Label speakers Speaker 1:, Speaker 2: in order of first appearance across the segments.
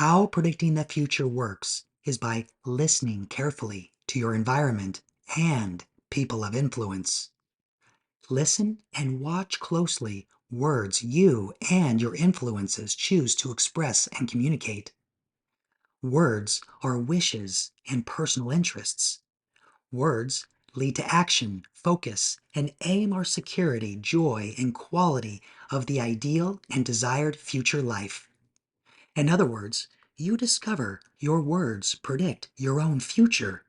Speaker 1: How predicting the future works is by listening carefully to your environment and people of influence. Listen and watch closely words you and your influences choose to express and communicate. Words are wishes and personal interests. Words lead to action, focus, and aim our security, joy, and quality of the ideal and desired future life. In other words, you discover your words predict your own future.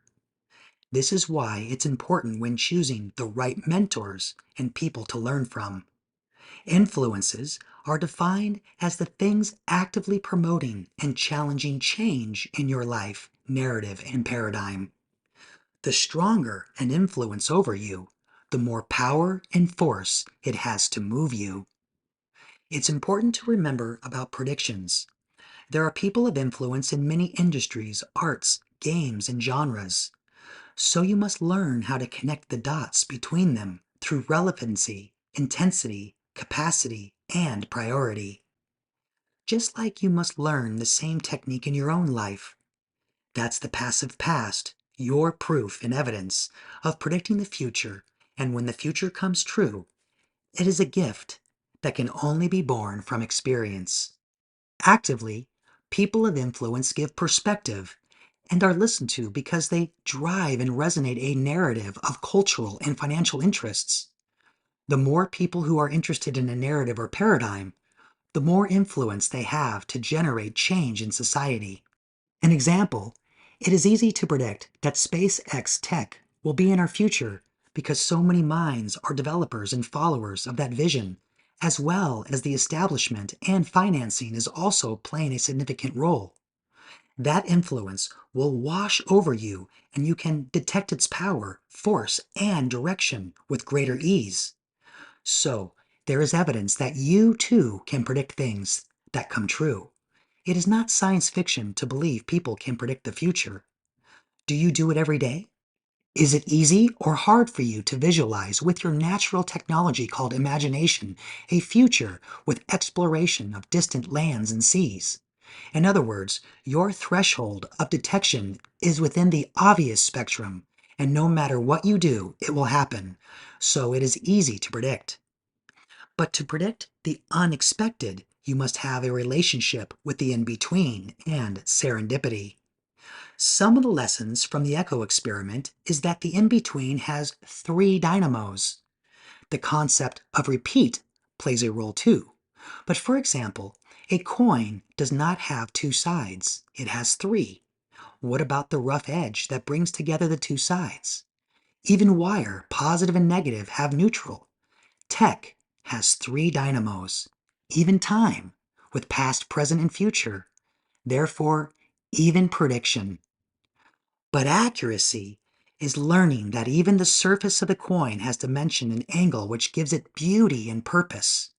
Speaker 1: This is why it's important when choosing the right mentors and people to learn from. Influences are defined as the things actively promoting and challenging change in your life, narrative, and paradigm. The stronger an influence over you, the more power and force it has to move you. It's important to remember about predictions. There are people of influence in many industries, arts, games, and genres. So you must learn how to connect the dots between them through relevancy, intensity, capacity, and priority. Just like you must learn the same technique in your own life. That's the passive past, your proof and evidence of predicting the future, and when the future comes true, it is a gift that can only be born from experience. Actively, people of influence give perspective and are listened to because they drive and resonate a narrative of cultural and financial interests. The more people who are interested in a narrative or paradigm, the more influence they have to generate change in society. An example, it is easy to predict that SpaceX tech will be in our future because so many minds are developers and followers of that vision, as well as the establishment and financing is also playing a significant role. That influence will wash over you and you can detect its power, force, and direction with greater ease. So, there is evidence that you too can predict things that come true. It is not science fiction to believe people can predict the future. Do you do it every day? Is it easy or hard for you to visualize with your natural technology called imagination a future with exploration of distant lands and seas? In other words, your threshold of detection is within the obvious spectrum, and no matter what you do, it will happen. So it is easy to predict. But to predict the unexpected, you must have a relationship with the in-between and serendipity. Some of the lessons from the Echo experiment is that the in-between has three dynamos. The concept of repeat plays a role too. But for example, a coin does not have two sides. It has three. What about the rough edge that brings together the two sides? Even wire, positive and negative, have neutral. Tech has three dynamos. Even time, with past, present, and future. Therefore, even prediction. But accuracy is learning that even the surface of the coin has dimension and angle which gives it beauty and purpose.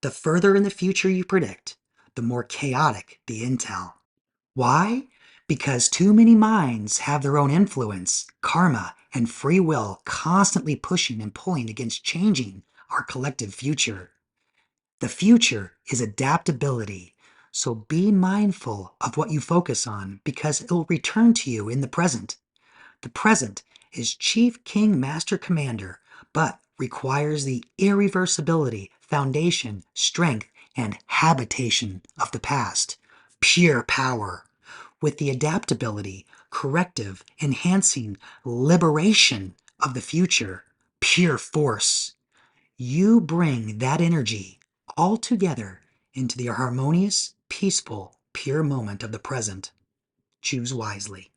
Speaker 1: The further in the future you predict, the more chaotic the intel. Why? Because too many minds have their own influence, karma, and free will constantly pushing and pulling against changing our collective future. The future is adaptability, so be mindful of what you focus on because it will return to you in the present. The present is Chief King Master Commander, but requires the irreversibility, foundation, strength, and habitation of the past. Pure power. With the adaptability, corrective, enhancing, liberation of the future. Pure force. You bring that energy all together into the harmonious, peaceful, pure moment of the present. Choose wisely.